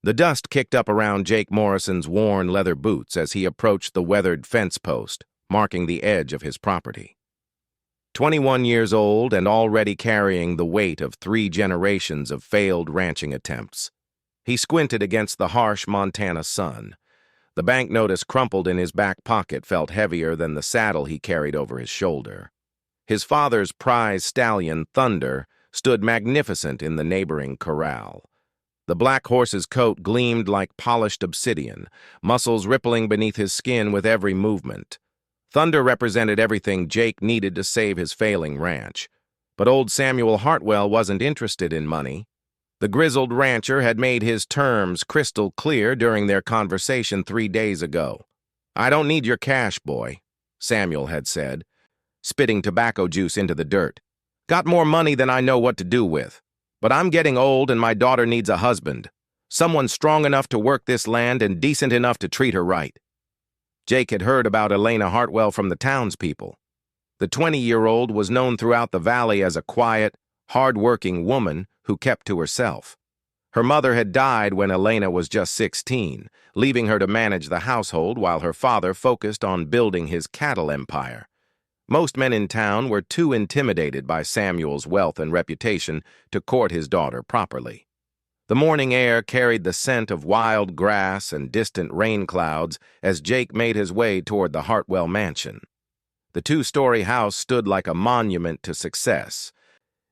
The dust kicked up around Jake Morrison's worn leather boots as he approached the weathered fence post, marking the edge of his property. 21 years old and already carrying the weight of 3 generations of failed ranching attempts, he squinted against the harsh Montana sun. The bank notice crumpled in his back pocket felt heavier than the saddle he carried over his shoulder. His father's prize stallion, Thunder, stood magnificent in the neighboring corral. The black horse's coat gleamed like polished obsidian, muscles rippling beneath his skin with every movement. Thunder represented everything Jake needed to save his failing ranch. But old Samuel Hartwell wasn't interested in money. The grizzled rancher had made his terms crystal clear during their conversation 3 days ago. "I don't need your cash, boy," Samuel had said, spitting tobacco juice into the dirt. "Got more money than I know what to do with. But I'm getting old and my daughter needs a husband. Someone strong enough to work this land and decent enough to treat her right." Jake had heard about Elena Hartwell from the townspeople. The 20-year-old was known throughout the valley as a quiet, hard-working woman who kept to herself. Her mother had died when Elena was just 16, leaving her to manage the household while her father focused on building his cattle empire. Most men in town were too intimidated by Samuel's wealth and reputation to court his daughter properly. The morning air carried the scent of wild grass and distant rain clouds as Jake made his way toward the Hartwell mansion. The 2-story house stood like a monument to success,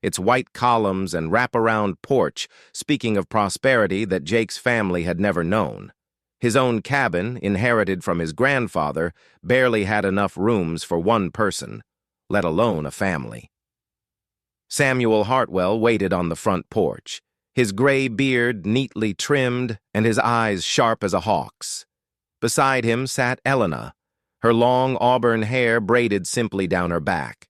its white columns and wraparound porch speaking of prosperity that Jake's family had never known. His own cabin, inherited from his grandfather, barely had enough rooms for one person, let alone a family. Samuel Hartwell waited on the front porch, his gray beard neatly trimmed and his eyes sharp as a hawk's. Beside him sat Elena, her long auburn hair braided simply down her back.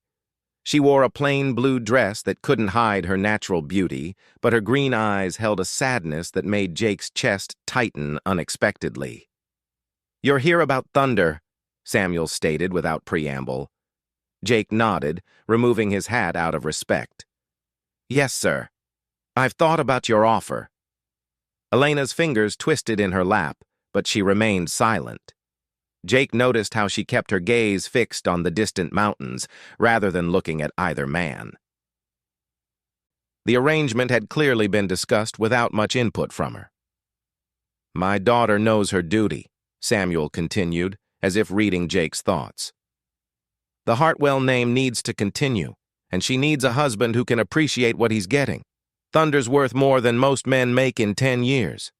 She wore a plain blue dress that couldn't hide her natural beauty, but her green eyes held a sadness that made Jake's chest tighten unexpectedly. "You're here about Thunder," Samuel stated without preamble. Jake nodded, removing his hat out of respect. "Yes, sir. I've thought about your offer." Elena's fingers twisted in her lap, but she remained silent. Jake noticed how she kept her gaze fixed on the distant mountains, rather than looking at either man. The arrangement had clearly been discussed without much input from her. "My daughter knows her duty," Samuel continued, as if reading Jake's thoughts. "The Hartwell name needs to continue, and she needs a husband who can appreciate what he's getting. Thunder's worth more than most men make in 10 years.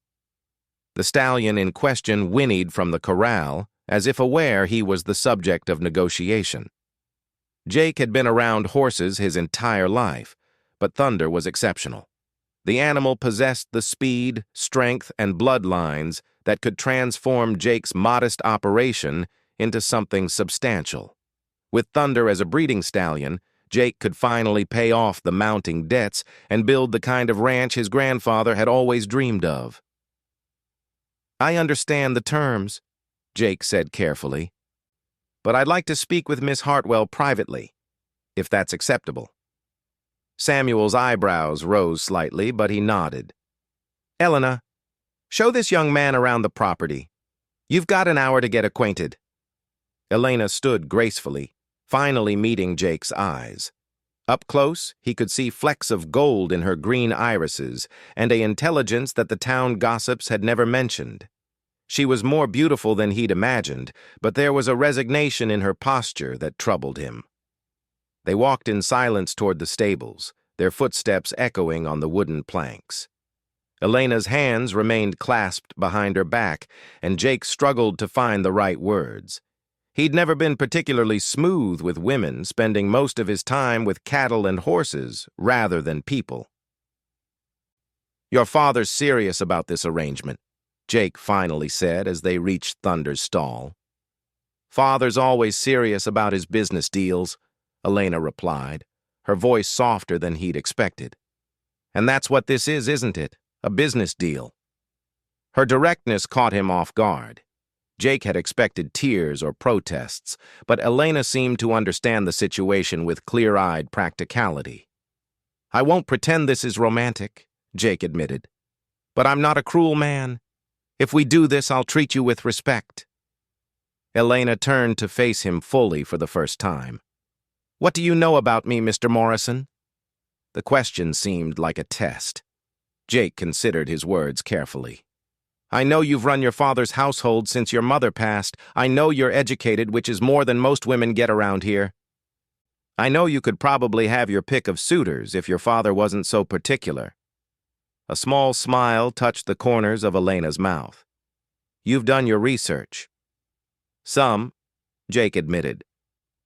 The stallion in question whinnied from the corral, as if aware he was the subject of negotiation. Jake had been around horses his entire life, but Thunder was exceptional. The animal possessed the speed, strength, and bloodlines that could transform Jake's modest operation into something substantial. With Thunder as a breeding stallion, Jake could finally pay off the mounting debts and build the kind of ranch his grandfather had always dreamed of. "I understand the terms," Jake said carefully, "but I'd like to speak with Miss Hartwell privately, if that's acceptable." Samuel's eyebrows rose slightly, but he nodded. "Elena, show this young man around the property. You've got an hour to get acquainted." Elena stood gracefully, finally meeting Jake's eyes. Up close, he could see flecks of gold in her green irises and an intelligence that the town gossips had never mentioned. She was more beautiful than he'd imagined, but there was a resignation in her posture that troubled him. They walked in silence toward the stables, their footsteps echoing on the wooden planks. Elena's hands remained clasped behind her back, and Jake struggled to find the right words. He'd never been particularly smooth with women, spending most of his time with cattle and horses rather than people. "Your father's serious about this arrangement," Jake finally said as they reached Thunder's stall. "Father's always serious about his business deals," Elena replied, her voice softer than he'd expected. "And that's what this is, isn't it? A business deal." Her directness caught him off guard. Jake had expected tears or protests, but Elena seemed to understand the situation with clear-eyed practicality. "I won't pretend this is romantic," Jake admitted. But I'm not a cruel man. If we do this, I'll treat you with respect. Elena turned to face him fully for the first time. What do you know about me, Mr. Morrison? The question seemed like a test. Jake considered his words carefully. I know you've run your father's household since your mother passed. I know you're educated, which is more than most women get around here. I know you could probably have your pick of suitors if your father wasn't so particular. A small smile touched the corners of Elena's mouth. You've done your research. Some, Jake admitted,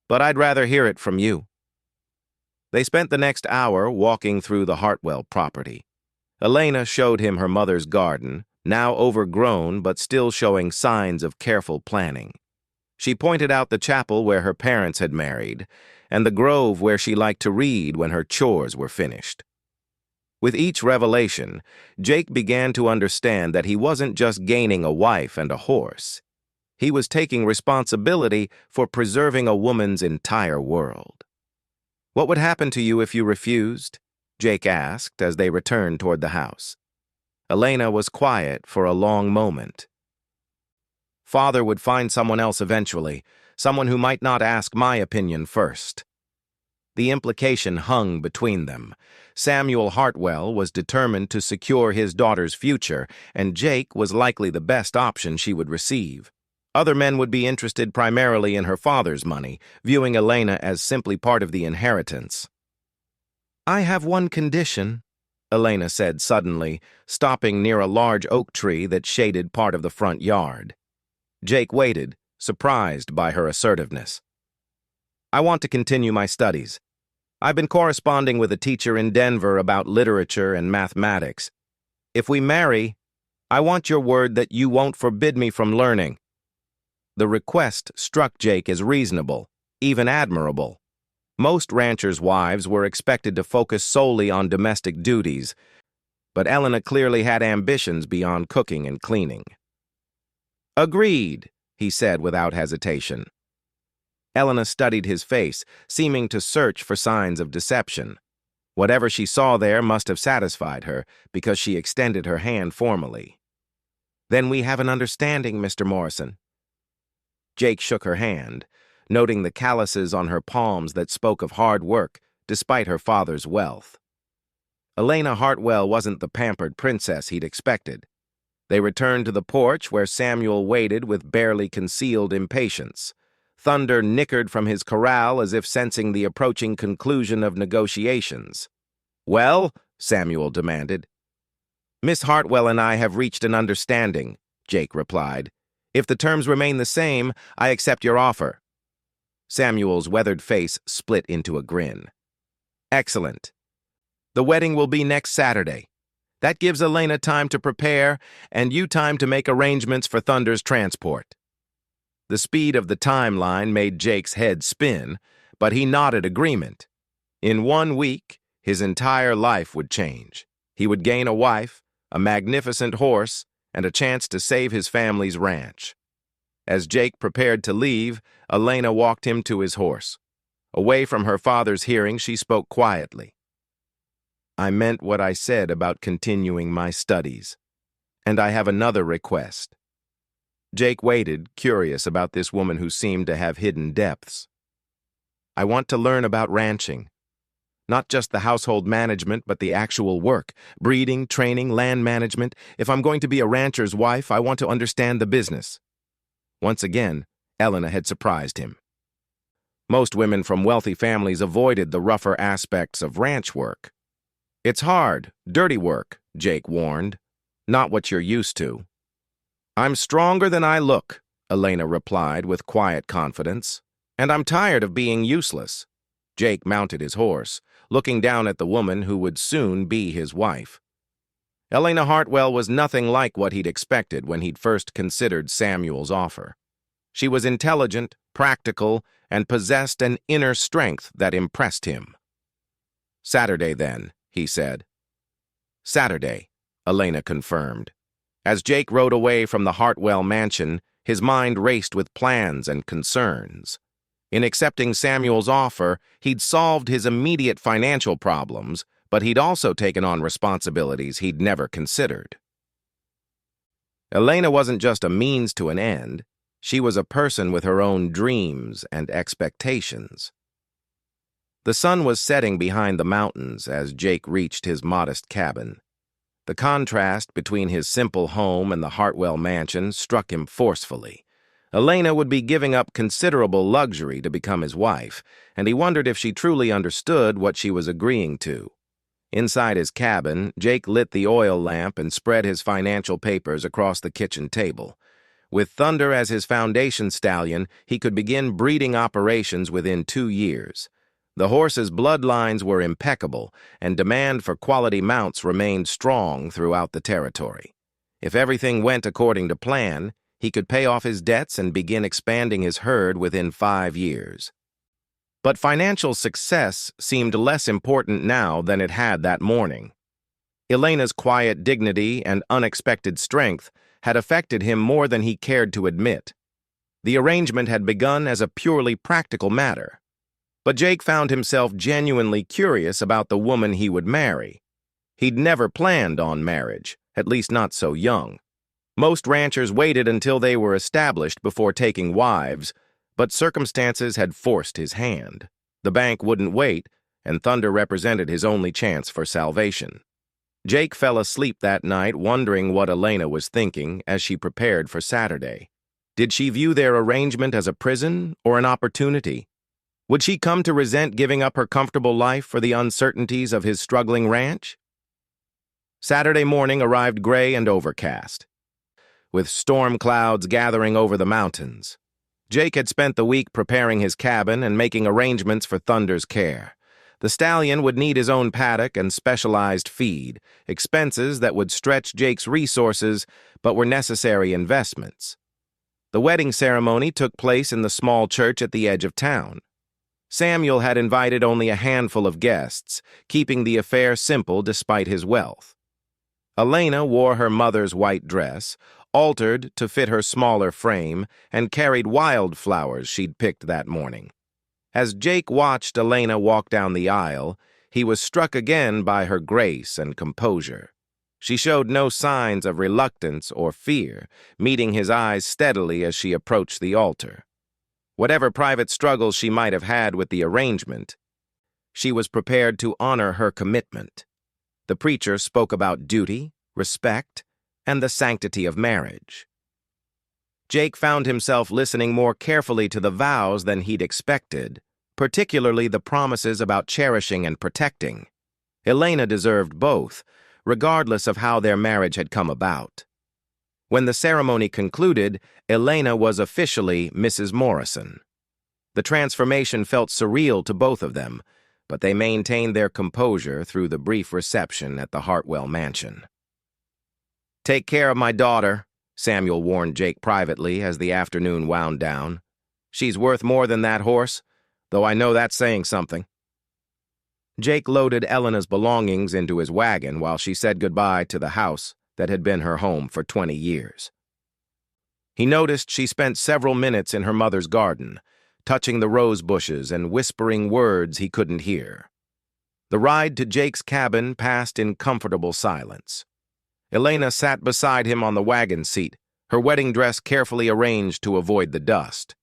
but I'd rather hear it from you. They spent the next hour walking through the Heartfelt property. Elena showed him her mother's garden, now overgrown but still showing signs of careful planning. She pointed out the chapel where her parents had married, and the grove where she liked to read when her chores were finished. With each revelation, Jake began to understand that he wasn't just gaining a wife and a horse. He was taking responsibility for preserving a woman's entire world. What would happen to you if you refused? Jake asked as they returned toward the house. Elena was quiet for a long moment. Father would find someone else eventually, someone who might not ask my opinion first. The implication hung between them. Samuel Heartfelt was determined to secure his daughter's future, and Jake was likely the best option she would receive. Other men would be interested primarily in her father's money, viewing Elena as simply part of the inheritance. I have one condition, Elena said suddenly, stopping near a large oak tree that shaded part of the front yard. Jake waited, surprised by her assertiveness. I want to continue my studies. I've been corresponding with a teacher in Denver about literature and mathematics. If we marry, I want your word that you won't forbid me from learning. The request struck Jake as reasonable, even admirable. Most ranchers' wives were expected to focus solely on domestic duties, but Elena clearly had ambitions beyond cooking and cleaning. Agreed, he said without hesitation. Elena studied his face, seeming to search for signs of deception. Whatever she saw there must have satisfied her, because she extended her hand formally. Then we have an understanding, Mr. Morrison. Jake shook her hand, noting the calluses on her palms that spoke of hard work, despite her father's wealth. Elena Heartfelt wasn't the pampered princess he'd expected. They returned to the porch where Samuel waited with barely concealed impatience. Thunder nickered from his corral as if sensing the approaching conclusion of negotiations. Well, Samuel demanded. Miss Heartfelt and I have reached an understanding, Jake replied. If the terms remain the same, I accept your offer. Samuel's weathered face split into a grin. Excellent. The wedding will be next Saturday. That gives Elena time to prepare, and you time to make arrangements for Thunder's transport. The speed of the timeline made Jake's head spin, but he nodded agreement. In 1 week, his entire life would change. He would gain a wife, a magnificent horse, and a chance to save his family's ranch. As Jake prepared to leave, Elena walked him to his horse. Away from her father's hearing, she spoke quietly. I meant what I said about continuing my studies, and I have another request. Jake waited, curious about this woman who seemed to have hidden depths. I want to learn about ranching. Not just the household management, but the actual work. Breeding, training, land management. If I'm going to be a rancher's wife, I want to understand the business. Once again, Elena had surprised him. Most women from wealthy families avoided the rougher aspects of ranch work. It's hard, dirty work, Jake warned. Not what you're used to. I'm stronger than I look, Elena replied with quiet confidence. And I'm tired of being useless. Jake mounted his horse, looking down at the woman who would soon be his wife. Elena Heartfelt was nothing like what he'd expected when he'd first considered Samuel's offer. She was intelligent, practical, and possessed an inner strength that impressed him. Saturday, then, he said. Saturday, Elena confirmed. As Jake rode away from the Heartfelt mansion, his mind raced with plans and concerns. In accepting Samuel's offer, he'd solved his immediate financial problems, but he'd also taken on responsibilities he'd never considered. Elena wasn't just a means to an end. She was a person with her own dreams and expectations. The sun was setting behind the mountains as Jake reached his modest cabin. The contrast between his simple home and the Hartwell mansion struck him forcefully. Elena would be giving up considerable luxury to become his wife, and he wondered if she truly understood what she was agreeing to. Inside his cabin, Jake lit the oil lamp and spread his financial papers across the kitchen table. With Thunder as his foundation stallion, he could begin breeding operations within 2 years. The horse's bloodlines were impeccable, and demand for quality mounts remained strong throughout the territory. If everything went according to plan, he could pay off his debts and begin expanding his herd within 5 years. But financial success seemed less important now than it had that morning. Elena's quiet dignity and unexpected strength had affected him more than he cared to admit. The arrangement had begun as a purely practical matter. But Jake found himself genuinely curious about the woman he would marry. He'd never planned on marriage, at least not so young. Most ranchers waited until they were established before taking wives, but circumstances had forced his hand. The bank wouldn't wait, and Thunder represented his only chance for salvation. Jake fell asleep that night wondering what Elena was thinking as she prepared for Saturday. Did she view their arrangement as a prison or an opportunity? Would she come to resent giving up her comfortable life for the uncertainties of his struggling ranch? Saturday morning arrived gray and overcast, with storm clouds gathering over the mountains. Jake had spent the week preparing his cabin and making arrangements for Thunder's care. The stallion would need his own paddock and specialized feed, expenses that would stretch Jake's resources but were necessary investments. The wedding ceremony took place in the small church at the edge of town. Samuel had invited only a handful of guests, keeping the affair simple despite his wealth. Elena wore her mother's white dress, altered to fit her smaller frame, and carried wildflowers she'd picked that morning. As Jake watched Elena walk down the aisle, he was struck again by her grace and composure. She showed no signs of reluctance or fear, meeting his eyes steadily as she approached the altar. Whatever private struggles she might have had with the arrangement, she was prepared to honor her commitment. The preacher spoke about duty, respect, and the sanctity of marriage. Jake found himself listening more carefully to the vows than he'd expected, particularly the promises about cherishing and protecting. Elena deserved both, regardless of how their marriage had come about. When the ceremony concluded, Elena was officially Mrs. Morrison. The transformation felt surreal to both of them, but they maintained their composure through the brief reception at the Hartwell mansion. "Take care of my daughter," Samuel warned Jake privately as the afternoon wound down. "She's worth more than that horse, though I know that's saying something." Jake loaded Elena's belongings into his wagon while she said goodbye to the house that had been her home for 20 years. He noticed she spent several minutes in her mother's garden, touching the rose bushes and whispering words he couldn't hear. The ride to Jake's cabin passed in comfortable silence. Elena sat beside him on the wagon seat, her wedding dress carefully arranged to avoid the dust.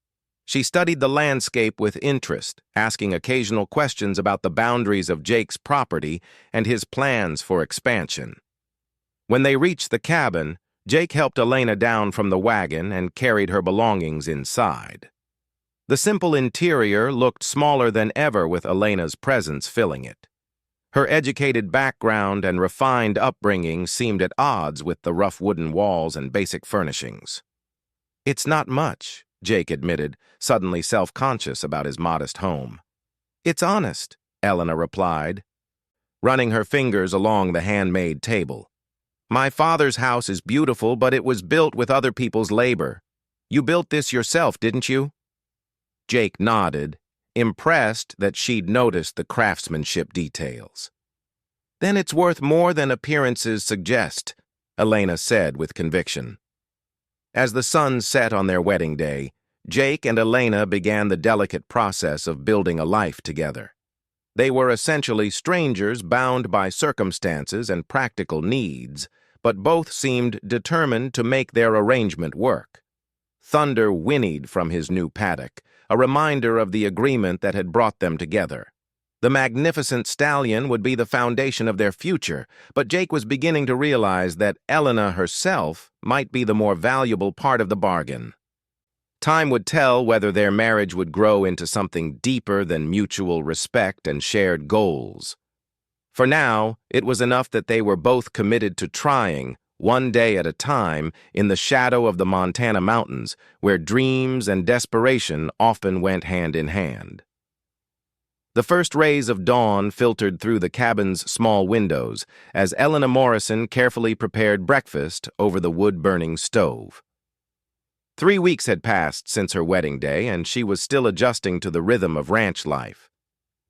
She studied the landscape with interest, asking occasional questions about the boundaries of Jake's property and his plans for expansion. When they reached the cabin, Jake helped Elena down from the wagon and carried her belongings inside. The simple interior looked smaller than ever with Elena's presence filling it. Her educated background and refined upbringing seemed at odds with the rough wooden walls and basic furnishings. "It's not much," Jake admitted, suddenly self-conscious about his modest home. "It's honest," Elena replied, running her fingers along the handmade table. "My father's house is beautiful, but it was built with other people's labor. You built this yourself, didn't you?" Jake nodded, impressed that she'd noticed the craftsmanship details. "Then it's worth more than appearances suggest," Elena said with conviction. As the sun set on their wedding day, Jake and Elena began the delicate process of building a life together. They were essentially strangers bound by circumstances and practical needs, but both seemed determined to make their arrangement work. Thunder whinnied from his new paddock, a reminder of the agreement that had brought them together. The magnificent stallion would be the foundation of their future, but Jake was beginning to realize that Elena herself might be the more valuable part of the bargain. Time would tell whether their marriage would grow into something deeper than mutual respect and shared goals. For now, it was enough that they were both committed to trying, one day at a time, in the shadow of the Montana mountains, where dreams and desperation often went hand in hand. The first rays of dawn filtered through the cabin's small windows as Elena Morrison carefully prepared breakfast over the wood-burning stove. 3 weeks had passed since her wedding day, and she was still adjusting to the rhythm of ranch life.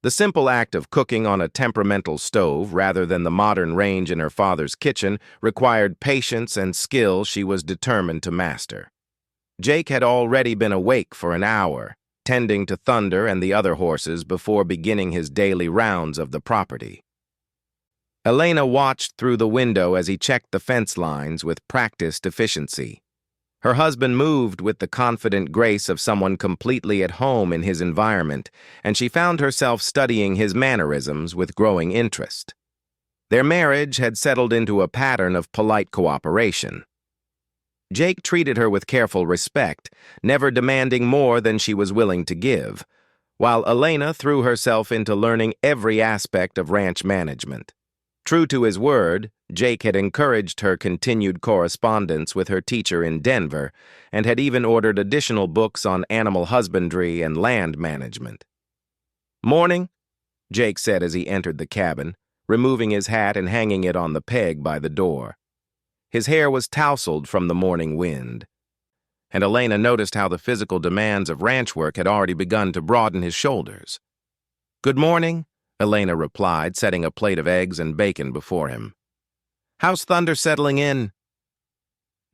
The simple act of cooking on a temperamental stove rather than the modern range in her father's kitchen required patience and skill she was determined to master. Jake had already been awake for an hour, tending to Thunder and the other horses before beginning his daily rounds of the property. Elena watched through the window as he checked the fence lines with practiced efficiency. Her husband moved with the confident grace of someone completely at home in his environment, and she found herself studying his mannerisms with growing interest. Their marriage had settled into a pattern of polite cooperation. Jake treated her with careful respect, never demanding more than she was willing to give, while Elena threw herself into learning every aspect of ranch management. True to his word, Jake had encouraged her continued correspondence with her teacher in Denver and had even ordered additional books on animal husbandry and land management. "Morning," Jake said as he entered the cabin, removing his hat and hanging it on the peg by the door. His hair was tousled from the morning wind, and Elena noticed how the physical demands of ranch work had already begun to broaden his shoulders. "Good morning," Elena replied, setting a plate of eggs and bacon before him. "How's Thunder settling in?"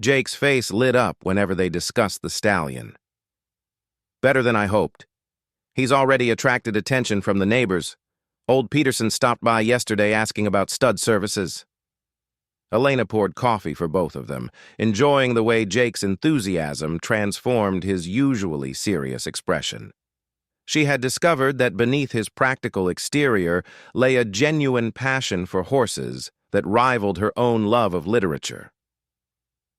Jake's face lit up whenever they discussed the stallion. "Better than I hoped. He's already attracted attention from the neighbors. Old Peterson stopped by yesterday asking about stud services." Elena poured coffee for both of them, enjoying the way Jake's enthusiasm transformed his usually serious expression. She had discovered that beneath his practical exterior lay a genuine passion for horses that rivaled her own love of literature.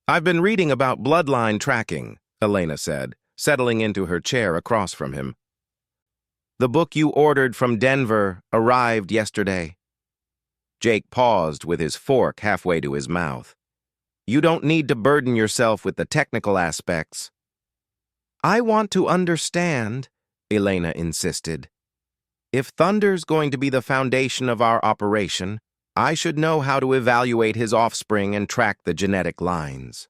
"I've been reading about bloodline tracking," Elena said, settling into her chair across from him. "The book you ordered from Denver arrived yesterday." Jake paused with his fork halfway to his mouth. "You don't need to burden yourself with the technical aspects." "I want to understand," Elena insisted. "If Thunder's going to be the foundation of our operation, I should know how to evaluate his offspring and track the genetic lines."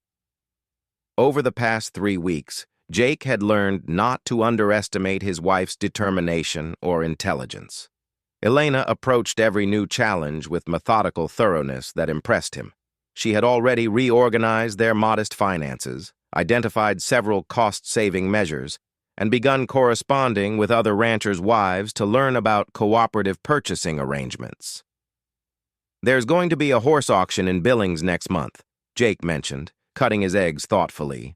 Over the past 3 weeks, Jake had learned not to underestimate his wife's determination or intelligence. Elena approached every new challenge with methodical thoroughness that impressed him. She had already reorganized their modest finances, identified several cost-saving measures, and begun corresponding with other ranchers' wives to learn about cooperative purchasing arrangements. "There's going to be a horse auction in Billings next month," Jake mentioned, cutting his eggs thoughtfully.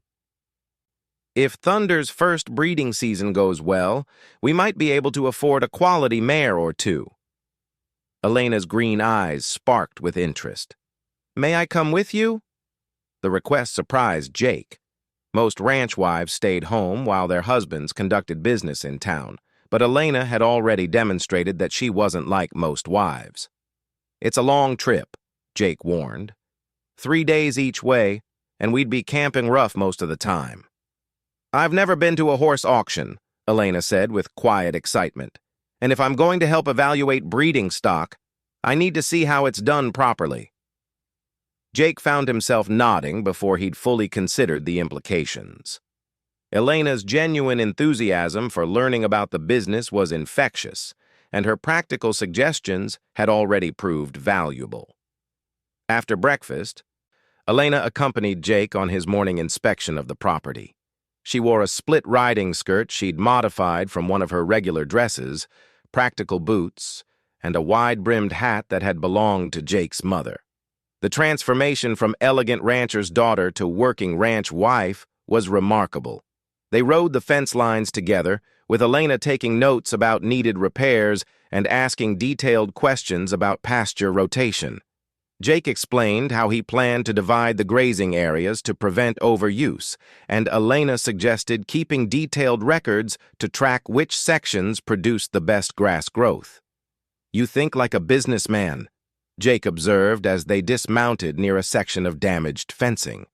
"If Thunder's first breeding season goes well, we might be able to afford a quality mare or two." Elena's green eyes sparked with interest. "May I come with you?" The request surprised Jake. Most ranch wives stayed home while their husbands conducted business in town, but Elena had already demonstrated that she wasn't like most wives. "It's a long trip," Jake warned. 3 days each way, and we'd be camping rough most of the time." "I've never been to a horse auction," Elena said with quiet excitement. "And if I'm going to help evaluate breeding stock, I need to see how it's done properly." Jake found himself nodding before he'd fully considered the implications. Elena's genuine enthusiasm for learning about the business was infectious, and her practical suggestions had already proved valuable. After breakfast, Elena accompanied Jake on his morning inspection of the property. She wore a split riding skirt she'd modified from one of her regular dresses, practical boots, and a wide-brimmed hat that had belonged to Jake's mother. The transformation from elegant rancher's daughter to working ranch wife was remarkable. They rode the fence lines together, with Elena taking notes about needed repairs and asking detailed questions about pasture rotation. Jake explained how he planned to divide the grazing areas to prevent overuse, and Elena suggested keeping detailed records to track which sections produced the best grass growth. "You think like a businessman," Jake observed as they dismounted near a section of damaged fencing.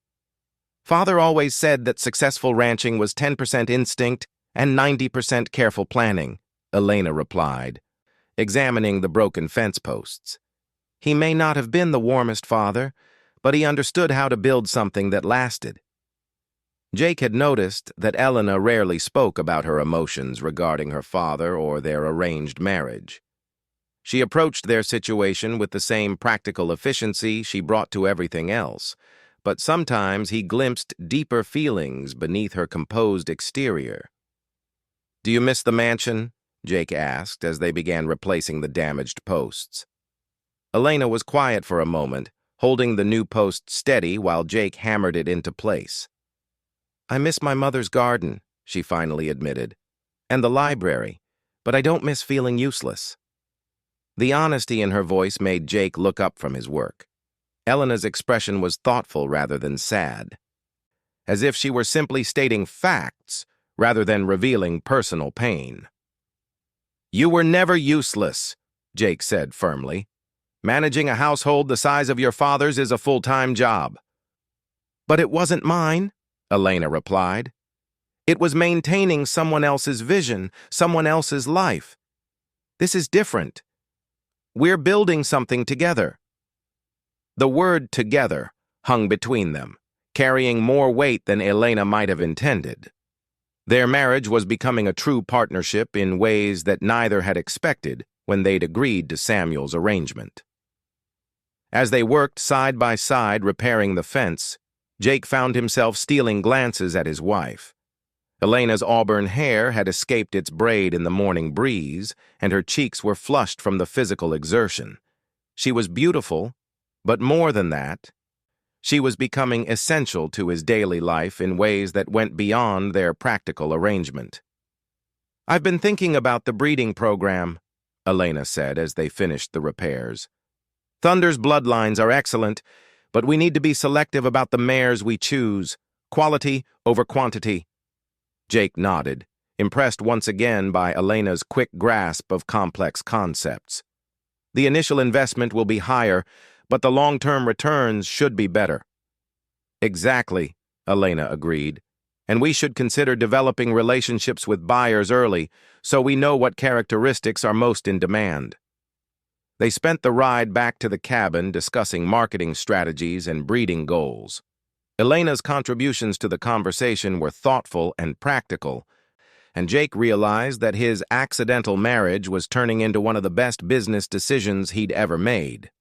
"Father always said that successful ranching was 10% instinct and 90% careful planning," Elena replied, examining the broken fence posts. "He may not have been the warmest father, but he understood how to build something that lasted." Jake had noticed that Elena rarely spoke about her emotions regarding her father or their arranged marriage. She approached their situation with the same practical efficiency she brought to everything else, but sometimes he glimpsed deeper feelings beneath her composed exterior. "Do you miss the mansion?" Jake asked as they began replacing the damaged posts. Elena was quiet for a moment, holding the new post steady while Jake hammered it into place. "I miss my mother's garden," she finally admitted, "and the library, but I don't miss feeling useless." The honesty in her voice made Jake look up from his work. Elena's expression was thoughtful rather than sad, as if she were simply stating facts rather than revealing personal pain. "You were never useless," Jake said firmly. "Managing a household the size of your father's is a full-time job." "But it wasn't mine," Elena replied. "It was maintaining someone else's vision, someone else's life. This is different. We're building something together." The word "together" hung between them, carrying more weight than Elena might have intended. Their marriage was becoming a true partnership in ways that neither had expected when they'd agreed to Samuel's arrangement. As they worked side by side repairing the fence, Jake found himself stealing glances at his wife. Elena's auburn hair had escaped its braid in the morning breeze, and her cheeks were flushed from the physical exertion. She was beautiful, but more than that, she was becoming essential to his daily life in ways that went beyond their practical arrangement. "I've been thinking about the breeding program," Elena said as they finished the repairs. "Thunder's bloodlines are excellent, but we need to be selective about the mares we choose, quality over quantity." Jake nodded, impressed once again by Elena's quick grasp of complex concepts. "The initial investment will be higher, but the long-term returns should be better." "Exactly," Elena agreed, "and we should consider developing relationships with buyers early so we know what characteristics are most in demand." They spent the ride back to the cabin discussing marketing strategies and breeding goals. Elena's contributions to the conversation were thoughtful and practical, and Jake realized that his accidental marriage was turning into one of the best business decisions he'd ever made.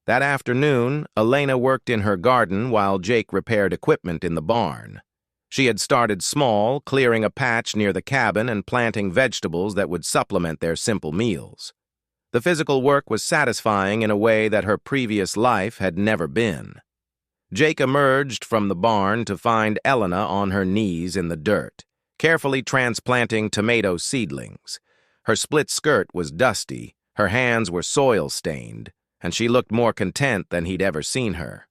That afternoon, Elena worked in her garden while Jake repaired equipment in the barn. She had started small, clearing a patch near the cabin and planting vegetables that would supplement their simple meals. The physical work was satisfying in a way that her previous life had never been. Jake emerged from the barn to find Elena on her knees in the dirt, carefully transplanting tomato seedlings. Her split skirt was dusty, her hands were soil-stained, and she looked more content than he'd ever seen her.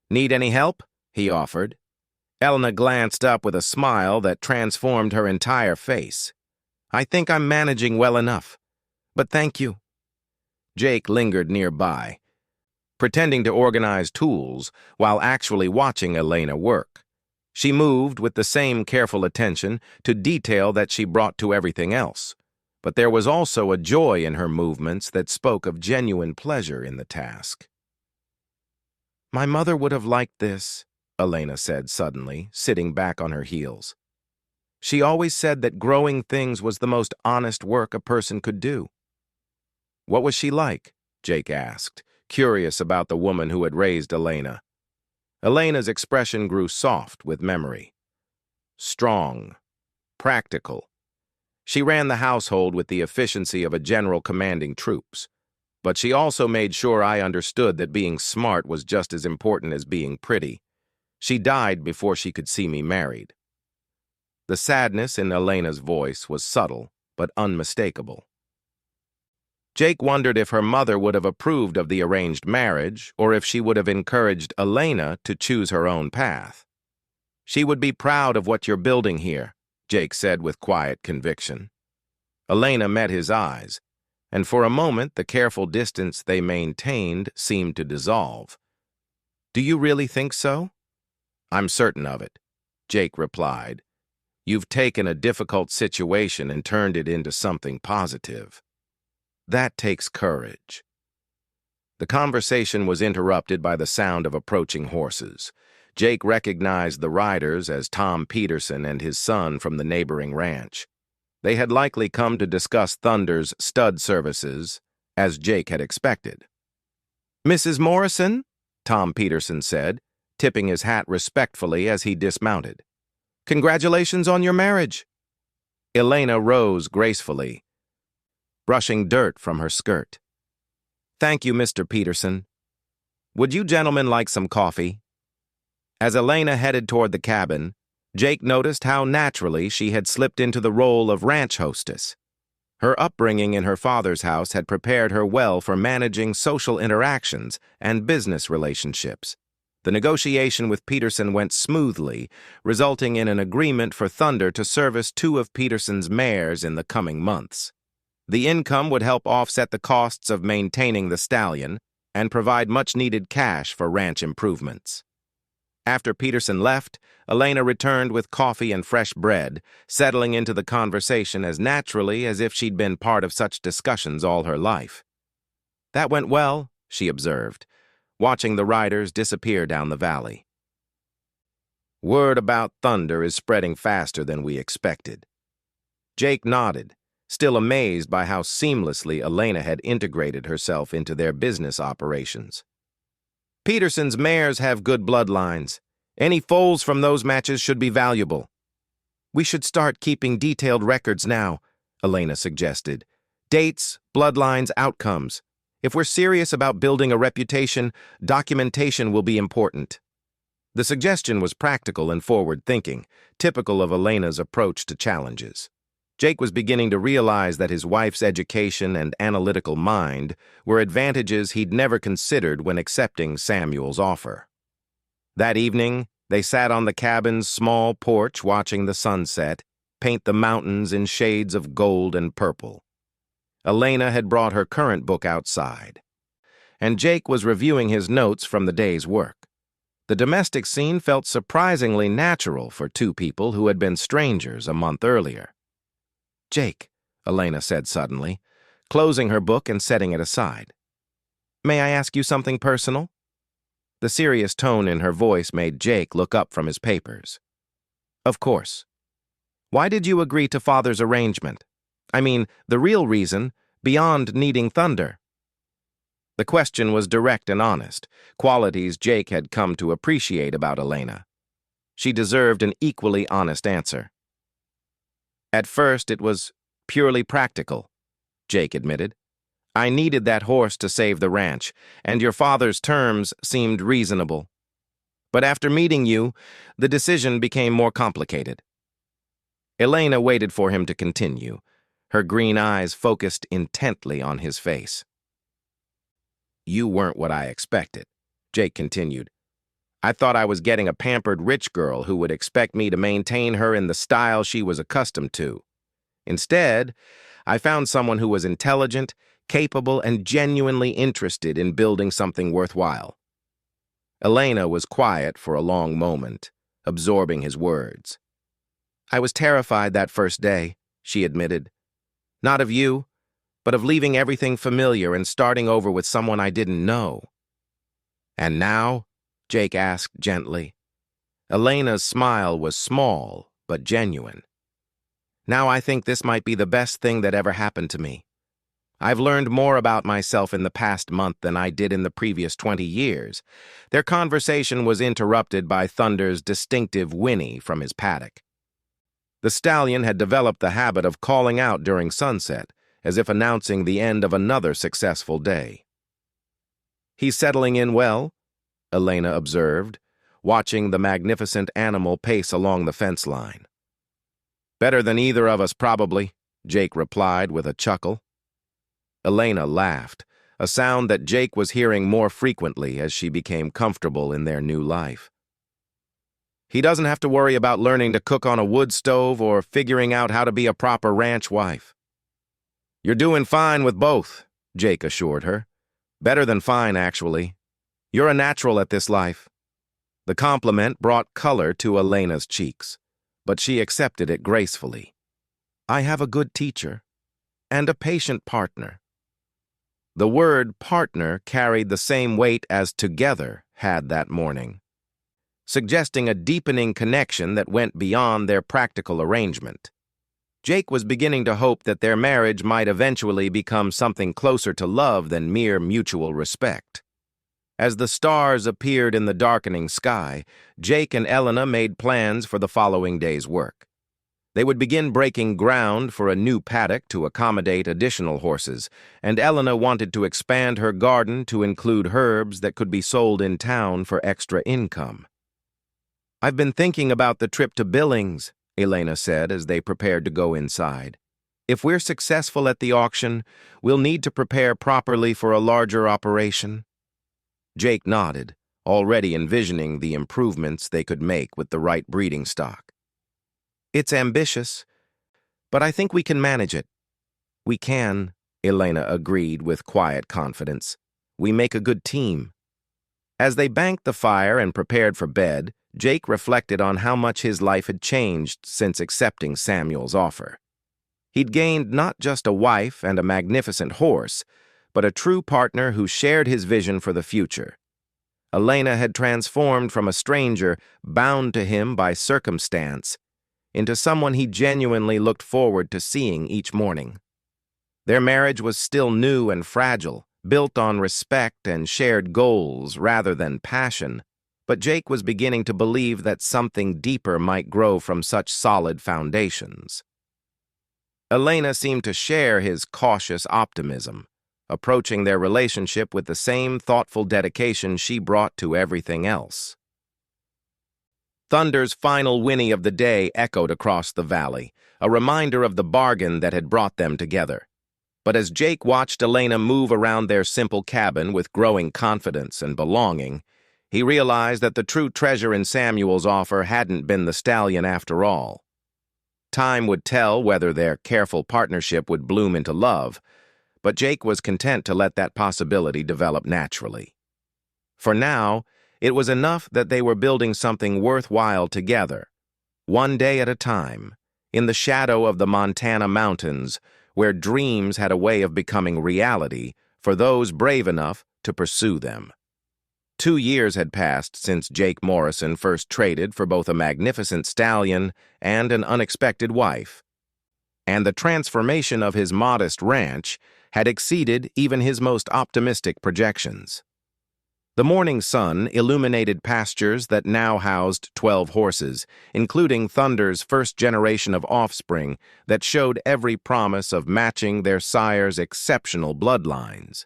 "Need any help?" he offered. Elena glanced up with a smile that transformed her entire face. "I think I'm managing well enough, but thank you." Jake lingered nearby, pretending to organize tools while actually watching Elena work. She moved with the same careful attention to detail that she brought to everything else, but there was also a joy in her movements that spoke of genuine pleasure in the task. "My mother would have liked this," Elena said suddenly, sitting back on her heels. "She always said that growing things was the most honest work a person could do." "What was she like?" Jake asked, curious about the woman who had raised Elena. Elena's expression grew soft with memory. Strong, practical. She ran the household with the efficiency of a general commanding troops. but she also made sure I understood that being smart was just as important as being pretty. She died before she could see me married. The sadness in Elena's voice was subtle, but unmistakable. Jake wondered if her mother would have approved of the arranged marriage, or if she would have encouraged Elena to choose her own path. "She would be proud of what you're building here," Jake said with quiet conviction. Elena met his eyes, and for a moment the careful distance they maintained seemed to dissolve. "Do you really think so?" "I'm certain of it," Jake replied. "You've taken a difficult situation and turned it into something positive. That takes courage." The conversation was interrupted by the sound of approaching horses. Jake recognized the riders as Tom Peterson and his son from the neighboring ranch. They had likely come to discuss Thunder's stud services, as Jake had expected. "Mrs. Morrison," Tom Peterson said, tipping his hat respectfully as he dismounted. "Congratulations on your marriage." Elena rose gracefully, brushing dirt from her skirt. "Thank you, Mr. Peterson. Would you gentlemen like some coffee?" As Elena headed toward the cabin, Jake noticed how naturally she had slipped into the role of ranch hostess. Her upbringing in her father's house had prepared her well for managing social interactions and business relationships. The negotiation with Peterson went smoothly, resulting in an agreement for Thunder to service 2 of Peterson's mares in the coming months. The income would help offset the costs of maintaining the stallion and provide much-needed cash for ranch improvements. After Peterson left, Elena returned with coffee and fresh bread, settling into the conversation as naturally as if she'd been part of such discussions all her life. "That went well," she observed, watching the riders disappear down the valley. "Word about Thunder is spreading faster than we expected." Jake nodded, still amazed by how seamlessly Elena had integrated herself into their business operations. "Peterson's mares have good bloodlines. Any foals from those matches should be valuable." "We should start keeping detailed records now," Elena suggested. "Dates, bloodlines, outcomes. If we're serious about building a reputation, documentation will be important." The suggestion was practical and forward-thinking, typical of Elena's approach to challenges. Jake was beginning to realize that his wife's education and analytical mind were advantages he'd never considered when accepting Samuel's offer. That evening, they sat on the cabin's small porch watching the sunset paint the mountains in shades of gold and purple. Elena had brought her current book outside, and Jake was reviewing his notes from the day's work. The domestic scene felt surprisingly natural for 2 people who had been strangers a month earlier. "Jake," Elena said suddenly, closing her book and setting it aside. "May I ask you something personal?" The serious tone in her voice made Jake look up from his papers. "Of course. Why did you agree to Father's arrangement? I mean, the real reason, beyond needing Thunder." The question was direct and honest, qualities Jake had come to appreciate about Elena. She deserved an equally honest answer. "At first, it was purely practical," Jake admitted. "I needed that horse to save the ranch, and your father's terms seemed reasonable. But after meeting you, the decision became more complicated." Elena waited for him to continue, her green eyes focused intently on his face. "You weren't what I expected," Jake continued. "I thought I was getting a pampered rich girl who would expect me to maintain her in the style she was accustomed to. Instead, I found someone who was intelligent, capable, and genuinely interested in building something worthwhile." Elena was quiet for a long moment, absorbing his words. "I was terrified that first day," she admitted. "Not of you, but of leaving everything familiar and starting over with someone I didn't know." "And now?" Jake asked gently. Elena's smile was small, but genuine. "Now I think this might be the best thing that ever happened to me. I've learned more about myself in the past month than I did in the previous 20 years. Their conversation was interrupted by Thunder's distinctive whinny from his paddock. The stallion had developed the habit of calling out during sunset, as if announcing the end of another successful day. "He's settling in well," Elena observed, watching the magnificent animal pace along the fence line. "Better than either of us, probably," Jake replied with a chuckle. Elena laughed, a sound that Jake was hearing more frequently as she became comfortable in their new life. "He doesn't have to worry about learning to cook on a wood stove or figuring out how to be a proper ranch wife." "You're doing fine with both," Jake assured her. "Better than fine, actually. You're a natural at this life." The compliment brought color to Elena's cheeks, but she accepted it gracefully. "I have a good teacher and a patient partner." The word partner carried the same weight as together had that morning, suggesting a deepening connection that went beyond their practical arrangement. Jake was beginning to hope that their marriage might eventually become something closer to love than mere mutual respect. As the stars appeared in the darkening sky, Jake and Elena made plans for the following day's work. They would begin breaking ground for a new paddock to accommodate additional horses, and Elena wanted to expand her garden to include herbs that could be sold in town for extra income. "I've been thinking about the trip to Billings," Elena said as they prepared to go inside. "If we're successful at the auction, we'll need to prepare properly for a larger operation." Jake nodded, already envisioning the improvements they could make with the right breeding stock. "It's ambitious, but I think we can manage it." "We can," Elena agreed with quiet confidence. "We make a good team." As they banked the fire and prepared for bed, Jake reflected on how much his life had changed since accepting Samuel's offer. He'd gained not just a wife and a magnificent horse, but a true partner who shared his vision for the future. Elena had transformed from a stranger bound to him by circumstance into someone he genuinely looked forward to seeing each morning. Their marriage was still new and fragile, built on respect and shared goals rather than passion, but Jake was beginning to believe that something deeper might grow from such solid foundations. Elena seemed to share his cautious optimism, approaching their relationship with the same thoughtful dedication she brought to everything else. Thunder's final whinny of the day echoed across the valley, a reminder of the bargain that had brought them together. But as Jake watched Elena move around their simple cabin with growing confidence and belonging, he realized that the true treasure in Samuel's offer hadn't been the stallion after all. Time would tell whether their careful partnership would bloom into love, but Jake was content to let that possibility develop naturally. For now, it was enough that they were building something worthwhile together, one day at a time, in the shadow of the Montana mountains, where dreams had a way of becoming reality for those brave enough to pursue them. 2 years had passed since Jake Morrison first traded for both a magnificent stallion and an unexpected wife, and the transformation of his modest ranch had exceeded even his most optimistic projections. The morning sun illuminated pastures that now housed 12 horses, including Thunder's first generation of offspring that showed every promise of matching their sire's exceptional bloodlines.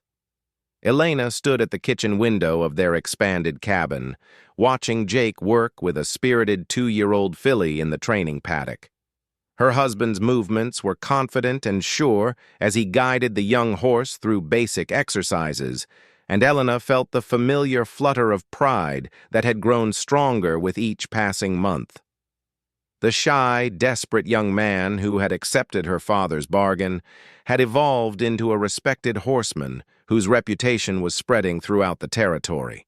Elena stood at the kitchen window of their expanded cabin, watching Jake work with a spirited 2-year-old filly in the training paddock. Her husband's movements were confident and sure as he guided the young horse through basic exercises, and Elena felt the familiar flutter of pride that had grown stronger with each passing month. The shy, desperate young man who had accepted her father's bargain had evolved into a respected horseman whose reputation was spreading throughout the territory.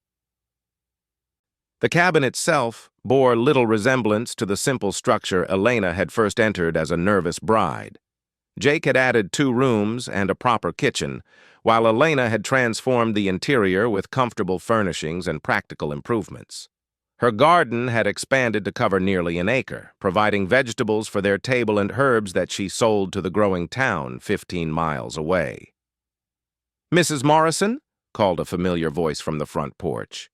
The cabin itself bore little resemblance to the simple structure Elena had first entered as a nervous bride. Jake had added 2 rooms and a proper kitchen, while Elena had transformed the interior with comfortable furnishings and practical improvements. Her garden had expanded to cover nearly an acre, providing vegetables for their table and herbs that she sold to the growing town 15 miles away. "Mrs. Morrison?" called a familiar voice from the front porch.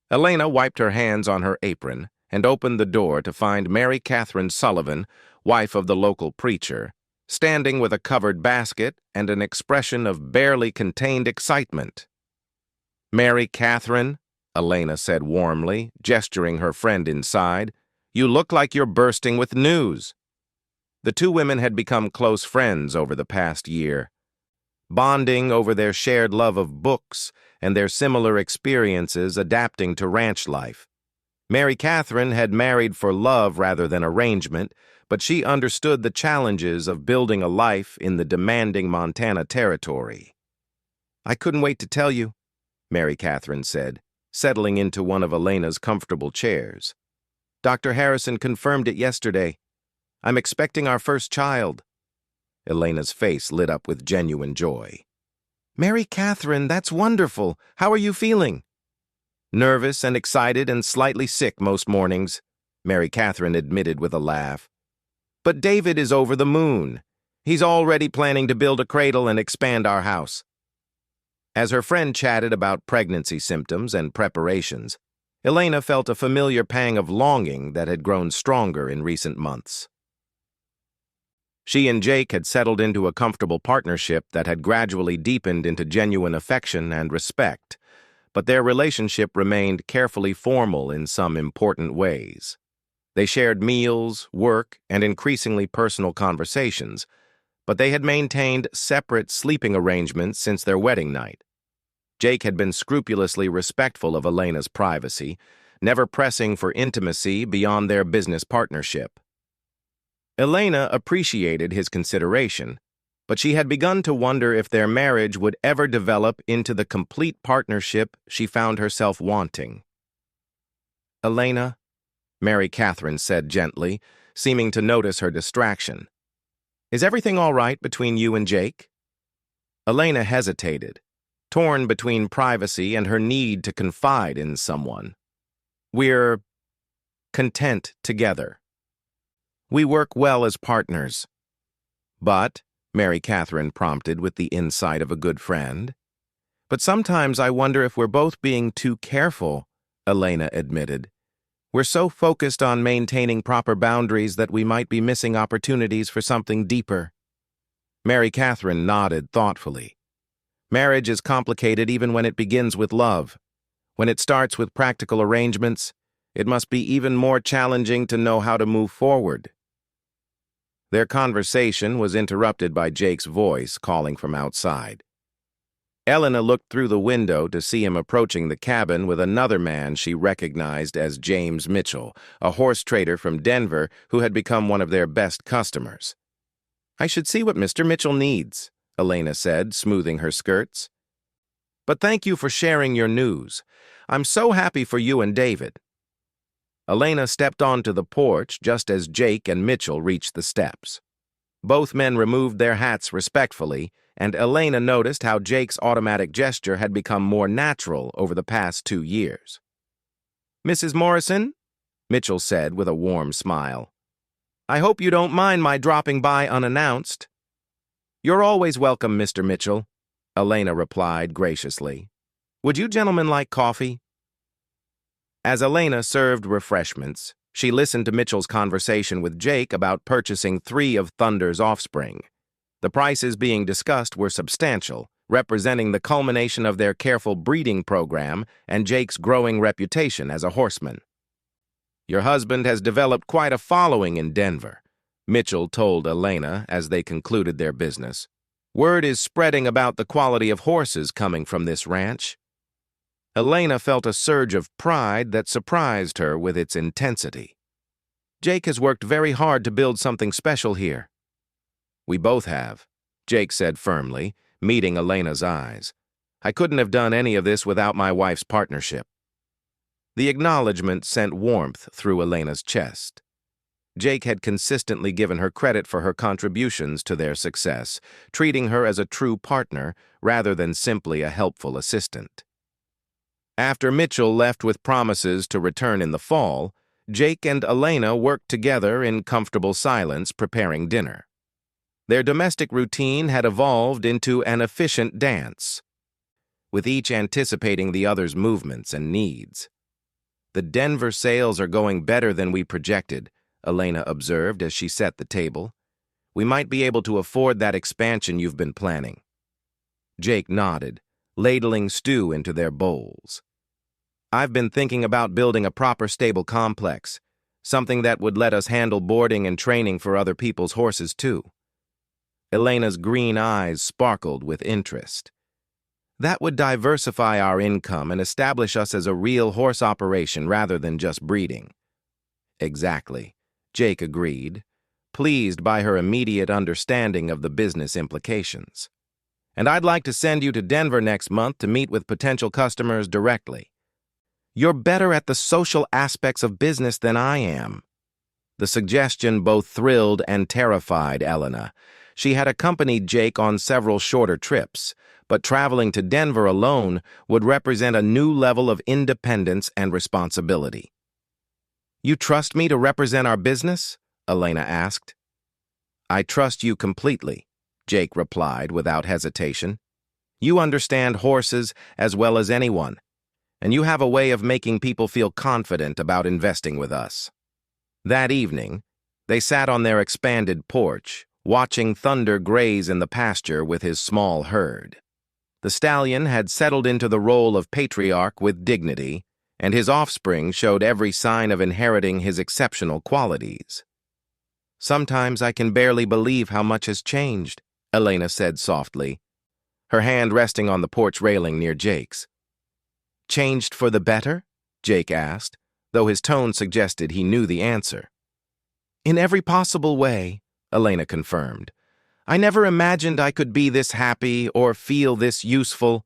Elena wiped her hands on her apron and opened the door to find Mary Catherine Sullivan, wife of the local preacher, standing with a covered basket and an expression of barely contained excitement. "Mary Catherine," Elena said warmly, gesturing her friend inside, "you look like you're bursting with news." The two women had become close friends over the past year, bonding over their shared love of books and their similar experiences adapting to ranch life. Mary Catherine had married for love rather than arrangement, but she understood the challenges of building a life in the demanding Montana territory. "I couldn't wait to tell you," Mary Catherine said, settling into one of Elena's comfortable chairs. "Dr. Harrison confirmed it yesterday. I'm expecting our first child." Elena's face lit up with genuine joy. "Mary Catherine, that's wonderful. How are you feeling?" "Nervous and excited and slightly sick most mornings," Mary Catherine admitted with a laugh. "But David is over the moon. He's already planning to build a cradle and expand our house." As her friend chatted about pregnancy symptoms and preparations, Elena felt a familiar pang of longing that had grown stronger in recent months. She and Jake had settled into a comfortable partnership that had gradually deepened into genuine affection and respect, but their relationship remained carefully formal in some important ways. They shared meals, work, and increasingly personal conversations, but they had maintained separate sleeping arrangements since their wedding night. Jake had been scrupulously respectful of Elena's privacy, never pressing for intimacy beyond their business partnership. Elena appreciated his consideration, but she had begun to wonder if their marriage would ever develop into the complete partnership she found herself wanting. "Elena," Mary Catherine said gently, seeming to notice her distraction, "is everything all right between you and Jake?" Elena hesitated, torn between privacy and her need to confide in someone. "We're content together. We work well as partners." "But," Mary Catherine prompted with the insight of a good friend. "But sometimes I wonder if we're both being too careful," Elena admitted. "We're so focused on maintaining proper boundaries that we might be missing opportunities for something deeper." Mary Catherine nodded thoughtfully. "Marriage is complicated even when it begins with love. When it starts with practical arrangements, it must be even more challenging to know how to move forward." Their conversation was interrupted by Jake's voice calling from outside. Elena looked through the window to see him approaching the cabin with another man she recognized as James Mitchell, a horse trader from Denver who had become one of their best customers. "I should see what Mr. Mitchell needs," Elena said, smoothing her skirts. "But thank you for sharing your news. I'm so happy for you and David." Elena stepped onto the porch just as Jake and Mitchell reached the steps. Both men removed their hats respectfully, and Elena noticed how Jake's automatic gesture had become more natural over the past 2 years. "Mrs. Morrison," Mitchell said with a warm smile, "I hope you don't mind my dropping by unannounced." "You're always welcome, Mr. Mitchell," Elena replied graciously. "Would you gentlemen like coffee?" As Elena served refreshments, she listened to Mitchell's conversation with Jake about purchasing 3 of Thunder's offspring. The prices being discussed were substantial, representing the culmination of their careful breeding program and Jake's growing reputation as a horseman. "Your husband has developed quite a following in Denver," Mitchell told Elena as they concluded their business. "Word is spreading about the quality of horses coming from this ranch." Elena felt a surge of pride that surprised her with its intensity. "Jake has worked very hard to build something special here." "We both have," Jake said firmly, meeting Elena's eyes. "I couldn't have done any of this without my wife's partnership." The acknowledgement sent warmth through Elena's chest. Jake had consistently given her credit for her contributions to their success, treating her as a true partner rather than simply a helpful assistant. After Mitchell left with promises to return in the fall, Jake and Elena worked together in comfortable silence preparing dinner. Their domestic routine had evolved into an efficient dance, with each anticipating the other's movements and needs. "The Denver sales are going better than we projected," Elena observed as she set the table. We might be able to afford that expansion you've been planning." Jake nodded, ladling stew into their bowls. "I've been thinking about building a proper stable complex, something that would let us handle boarding and training for other people's horses too." Elena's green eyes sparkled with interest. "That would diversify our income and establish us as a real horse operation rather than just breeding." "Exactly," Jake agreed, pleased by her immediate understanding of the business implications. "And I'd like to send you to Denver next month to meet with potential customers directly." "You're better at the social aspects of business than I am." The suggestion both thrilled and terrified Elena. She had accompanied Jake on several shorter trips, but traveling to Denver alone would represent a new level of independence and responsibility. "You trust me to represent our business?" Elena asked. "I trust you completely," Jake replied without hesitation. "You understand horses as well as anyone, and you have a way of making people feel confident about investing with us." That evening, they sat on their expanded porch, watching Thunder graze in the pasture with his small herd. The stallion had settled into the role of patriarch with dignity, and his offspring showed every sign of inheriting his exceptional qualities. "Sometimes I can barely believe how much has changed," Elena said softly, her hand resting on the porch railing near Jake's. "Changed for the better?" Jake asked, though his tone suggested he knew the answer. "In every possible way," Elena confirmed. "I never imagined I could be this happy or feel this useful."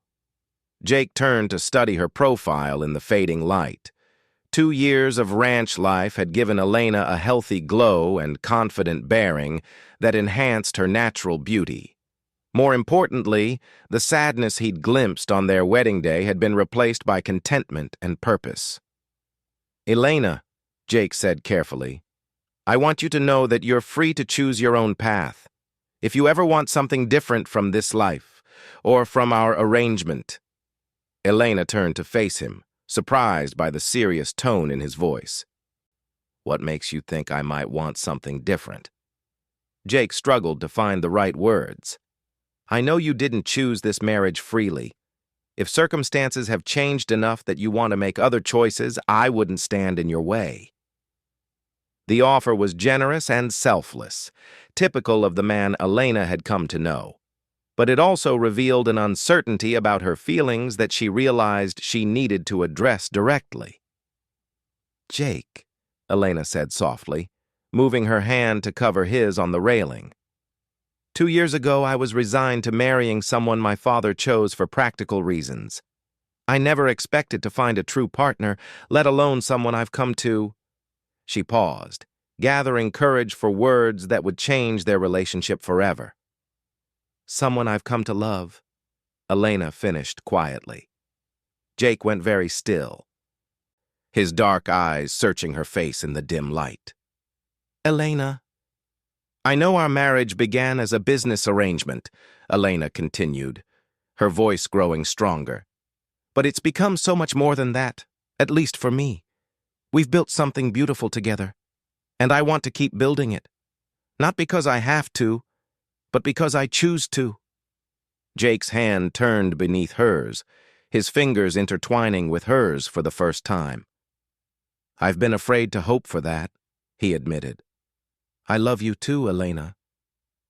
Jake turned to study her profile in the fading light. 2 years of ranch life had given Elena a healthy glow and confident bearing that enhanced her natural beauty. More importantly, the sadness he'd glimpsed on their wedding day had been replaced by contentment and purpose. "Elena," Jake said carefully, "I want you to know that you're free to choose your own path. If you ever want something different from this life, or from our arrangement." Elena turned to face him, surprised by the serious tone in his voice. "What makes you think I might want something different?" Jake struggled to find the right words. "I know you didn't choose this marriage freely. If circumstances have changed enough that you want to make other choices, I wouldn't stand in your way." The offer was generous and selfless, typical of the man Elena had come to know. But it also revealed an uncertainty about her feelings that she realized she needed to address directly. "Jake," Elena said softly, moving her hand to cover his on the railing. 2 years ago, I was resigned to marrying someone my father chose for practical reasons. I never expected to find a true partner, let alone someone I've come to—" She paused, gathering courage for words that would change their relationship forever. "Someone I've come to love," Elena finished quietly. Jake went very still, his dark eyes searching her face in the dim light. "Elena." "I know our marriage began as a business arrangement," Elena continued, her voice growing stronger. "But it's become so much more than that, at least for me. We've built something beautiful together, and I want to keep building it. Not because I have to, but because I choose to." Jake's hand turned beneath hers, his fingers intertwining with hers for the first time. "I've been afraid to hope for that," he admitted. "I love you too, Elena.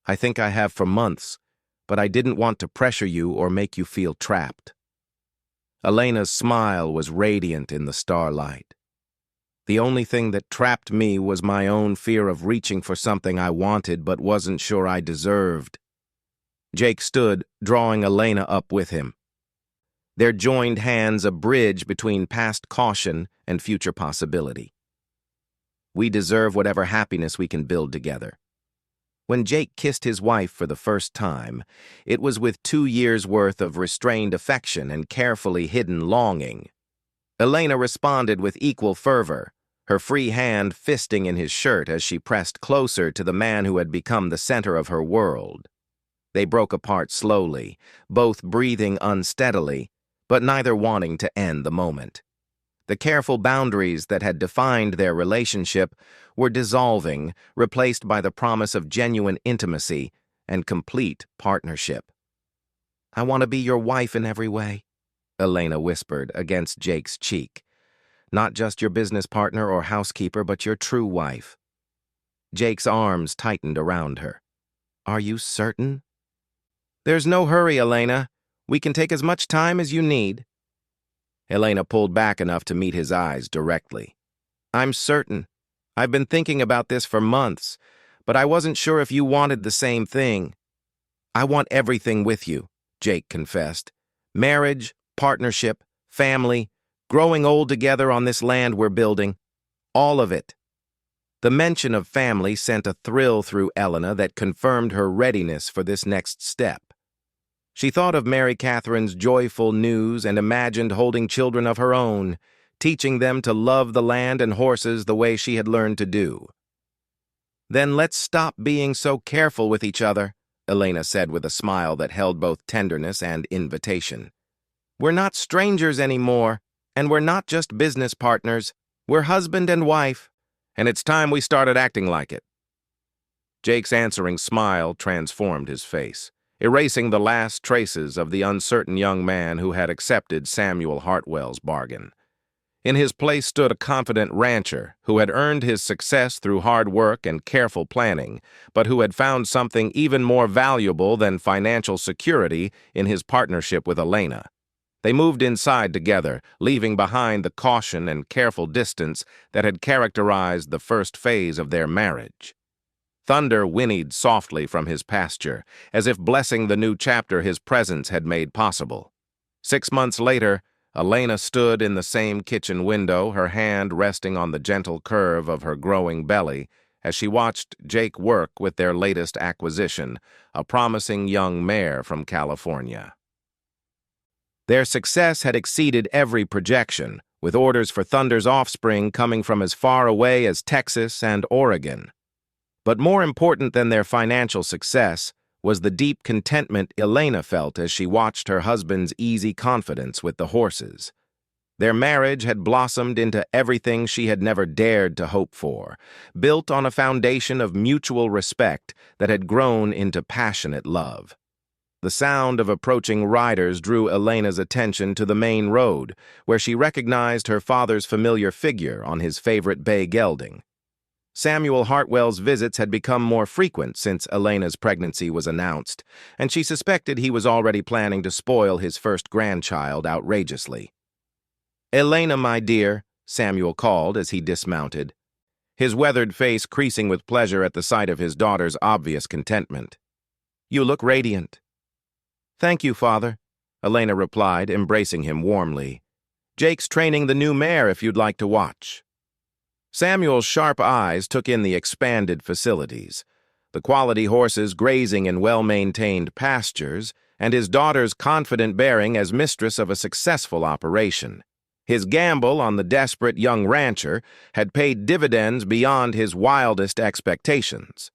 I think I have for months, but I didn't want to pressure you or make you feel trapped." Elena's smile was radiant in the starlight. "The only thing that trapped me was my own fear of reaching for something I wanted but wasn't sure I deserved." Jake stood, drawing Elena up with him, their joined hands a bridge between past caution and future possibility. "We deserve whatever happiness we can build together." When Jake kissed his wife for the first time, it was with 2 years' worth of restrained affection and carefully hidden longing. Elena responded with equal fervor, her free hand fisting in his shirt as she pressed closer to the man who had become the center of her world. They broke apart slowly, both breathing unsteadily, but neither wanting to end the moment. The careful boundaries that had defined their relationship were dissolving, replaced by the promise of genuine intimacy and complete partnership. "I want to be your wife in every way," Elena whispered against Jake's cheek. "Not just your business partner or housekeeper, but your true wife." Jake's arms tightened around her. "Are you certain?" "There's no hurry, Elena. We can take as much time as you need." Elena pulled back enough to meet his eyes directly. "I'm certain. I've been thinking about this for months, but I wasn't sure if you wanted the same thing." "I want everything with you," Jake confessed. "Marriage, partnership, family, growing old together on this land we're building. All of it." The mention of family sent a thrill through Elena that confirmed her readiness for this next step. She thought of Mary Catherine's joyful news and imagined holding children of her own, teaching them to love the land and horses the way she had learned to do. "Then let's stop being so careful with each other," Elena said with a smile that held both tenderness and invitation. "We're not strangers anymore, and we're not just business partners. We're husband and wife, and it's time we started acting like it." Jake's answering smile transformed his face, erasing the last traces of the uncertain young man who had accepted Samuel Hartwell's bargain. In his place stood a confident rancher who had earned his success through hard work and careful planning, but who had found something even more valuable than financial security in his partnership with Elena. They moved inside together, leaving behind the caution and careful distance that had characterized the first phase of their marriage. Thunder whinnied softly from his pasture, as if blessing the new chapter his presence had made possible. 6 months later, Elena stood in the same kitchen window, her hand resting on the gentle curve of her growing belly, as she watched Jake work with their latest acquisition, a promising young mare from California. Their success had exceeded every projection, with orders for Thunder's offspring coming from as far away as Texas and Oregon. But more important than their financial success was the deep contentment Elena felt as she watched her husband's easy confidence with the horses. Their marriage had blossomed into everything she had never dared to hope for, built on a foundation of mutual respect that had grown into passionate love. The sound of approaching riders drew Elena's attention to the main road, where she recognized her father's familiar figure on his favorite bay gelding. Samuel Hartwell's visits had become more frequent since Elena's pregnancy was announced, and she suspected he was already planning to spoil his first grandchild outrageously. "Elena, my dear," Samuel called as he dismounted, his weathered face creasing with pleasure at the sight of his daughter's obvious contentment. "You look radiant." "Thank you, Father," Elena replied, embracing him warmly. "Jake's training the new mare if you'd like to watch." Samuel's sharp eyes took in the expanded facilities, the quality horses grazing in well-maintained pastures, and his daughter's confident bearing as mistress of a successful operation. His gamble on the desperate young rancher had paid dividends beyond his wildest expectations.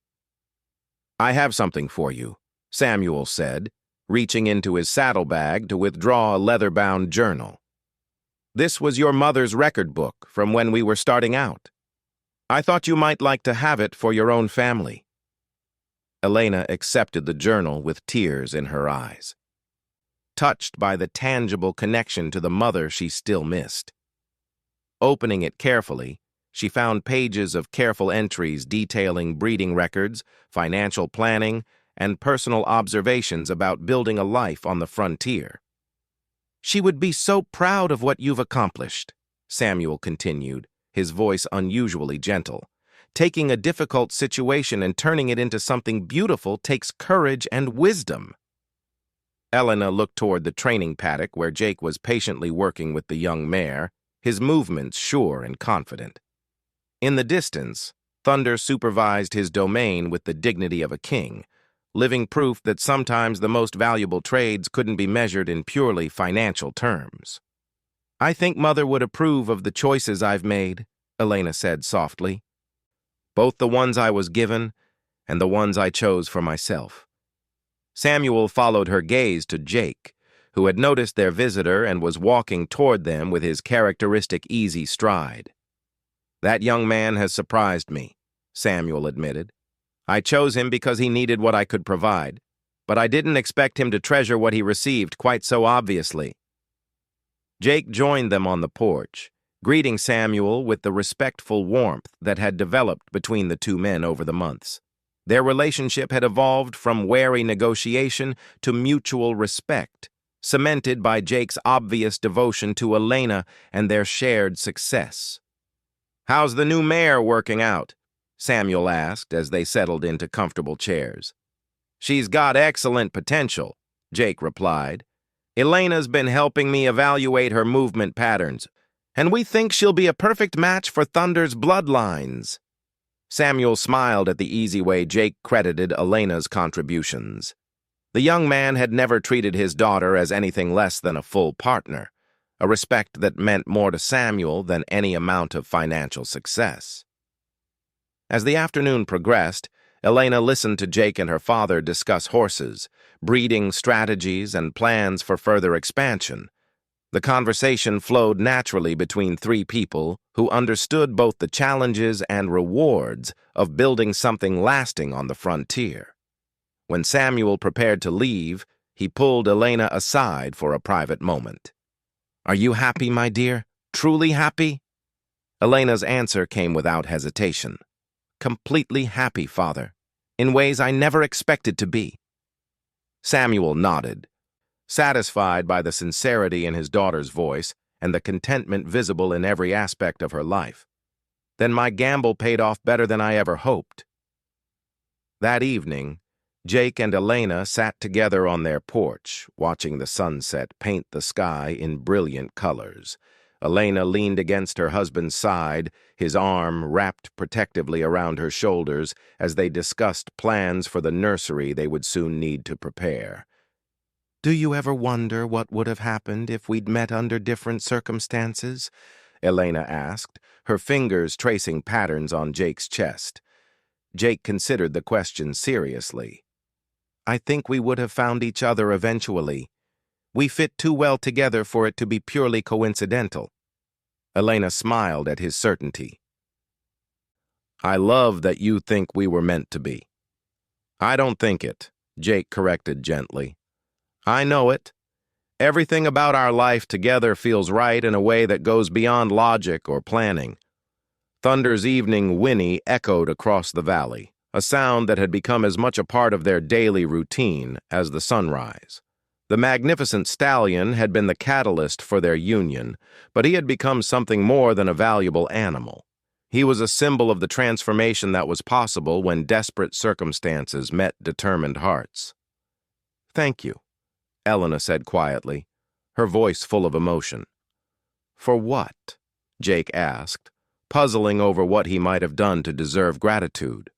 "I have something for you," Samuel said, reaching into his saddlebag to withdraw a leather-bound journal. "This was your mother's record book from when we were starting out. I thought you might like to have it for your own family." Elena accepted the journal with tears in her eyes, touched by the tangible connection to the mother she still missed. Opening it carefully, she found pages of careful entries detailing breeding records, financial planning, and personal observations about building a life on the frontier. "She would be so proud of what you've accomplished," Samuel continued, his voice unusually gentle. "Taking a difficult situation and turning it into something beautiful takes courage and wisdom." Elena looked toward the training paddock where Jake was patiently working with the young mare, his movements sure and confident. In the distance, Thunder supervised his domain with the dignity of a king, living proof that sometimes the most valuable trades couldn't be measured in purely financial terms. "I think Mother would approve of the choices I've made," Elena said softly. "Both the ones I was given and the ones I chose for myself." Samuel followed her gaze to Jake, who had noticed their visitor and was walking toward them with his characteristic easy stride. "That young man has surprised me," Samuel admitted. "I chose him because he needed what I could provide, but I didn't expect him to treasure what he received quite so obviously." Jake joined them on the porch, greeting Samuel with the respectful warmth that had developed between the two men over the months. Their relationship had evolved from wary negotiation to mutual respect, cemented by Jake's obvious devotion to Elena and their shared success. "How's the new mayor working out?" Samuel asked as they settled into comfortable chairs. "She's got excellent potential," Jake replied. "Elena's been helping me evaluate her movement patterns, and we think she'll be a perfect match for Thunder's bloodlines." Samuel smiled at the easy way Jake credited Elena's contributions. The young man had never treated his daughter as anything less than a full partner, a respect that meant more to Samuel than any amount of financial success. As the afternoon progressed, Elena listened to Jake and her father discuss horses, breeding strategies, and plans for further expansion. The conversation flowed naturally between three people who understood both the challenges and rewards of building something lasting on the frontier. When Samuel prepared to leave, he pulled Elena aside for a private moment. "Are you happy, my dear? Truly happy?" Elena's answer came without hesitation. "Completely happy, Father, in ways I never expected to be." Samuel nodded, satisfied by the sincerity in his daughter's voice and the contentment visible in every aspect of her life. "Then my gamble paid off better than I ever hoped." That evening, Jake and Elena sat together on their porch, watching the sunset paint the sky in brilliant colors. Elena leaned against her husband's side, his arm wrapped protectively around her shoulders as they discussed plans for the nursery they would soon need to prepare. "Do you ever wonder what would have happened if we'd met under different circumstances?" Elena asked, her fingers tracing patterns on Jake's chest. Jake considered the question seriously. "I think we would have found each other eventually. We fit too well together for it to be purely coincidental." Elena smiled at his certainty. "I love that you think we were meant to be." "I don't think it," Jake corrected gently. "I know it. Everything about our life together feels right in a way that goes beyond logic or planning." Thunder's evening whinny echoed across the valley, a sound that had become as much a part of their daily routine as the sunrise. The magnificent stallion had been the catalyst for their union, but he had become something more than a valuable animal. He was a symbol of the transformation that was possible when desperate circumstances met determined hearts. "Thank you," Elena said quietly, her voice full of emotion. "For what?" Jake asked, puzzling over what he might have done to deserve gratitude.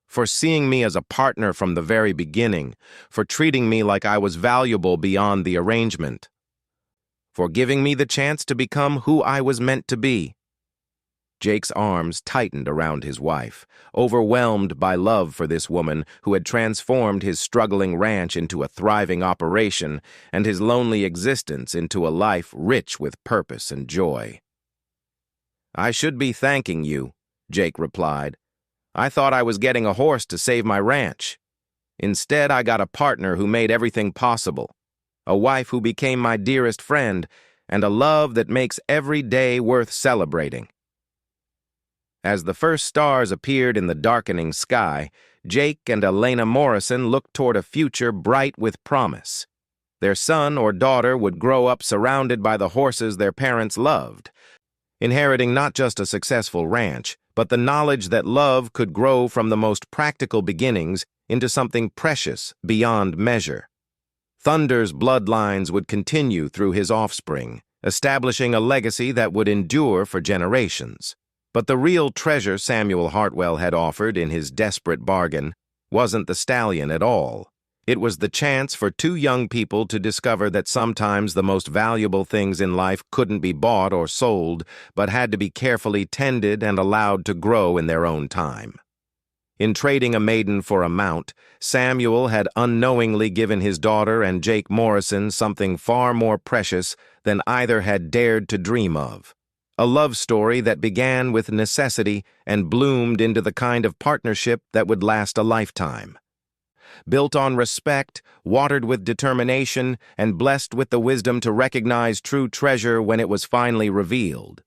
"For seeing me as a partner from the very beginning, for treating me like I was valuable beyond the arrangement, for giving me the chance to become who I was meant to be." Jake's arms tightened around his wife, overwhelmed by love for this woman who had transformed his struggling ranch into a thriving operation and his lonely existence into a life rich with purpose and joy. "I should be thanking you," Jake replied. "I thought I was getting a horse to save my ranch. Instead, I got a partner who made everything possible, a wife who became my dearest friend, and a love that makes every day worth celebrating." As the first stars appeared in the darkening sky, Jake and Elena Morrison looked toward a future bright with promise. Their son or daughter would grow up surrounded by the horses their parents loved, inheriting not just a successful ranch, but the knowledge that love could grow from the most practical beginnings into something precious beyond measure. Thunder's bloodlines would continue through his offspring, establishing a legacy that would endure for generations. But the real treasure Samuel Hartwell had offered in his desperate bargain wasn't the stallion at all. It was the chance for two young people to discover that sometimes the most valuable things in life couldn't be bought or sold, but had to be carefully tended and allowed to grow in their own time. In trading a maiden for a mount, Samuel had unknowingly given his daughter and Jake Morrison something far more precious than either had dared to dream of. A love story that began with necessity and bloomed into the kind of partnership that would last a lifetime. Built on respect, watered with determination, and blessed with the wisdom to recognize true treasure when it was finally revealed.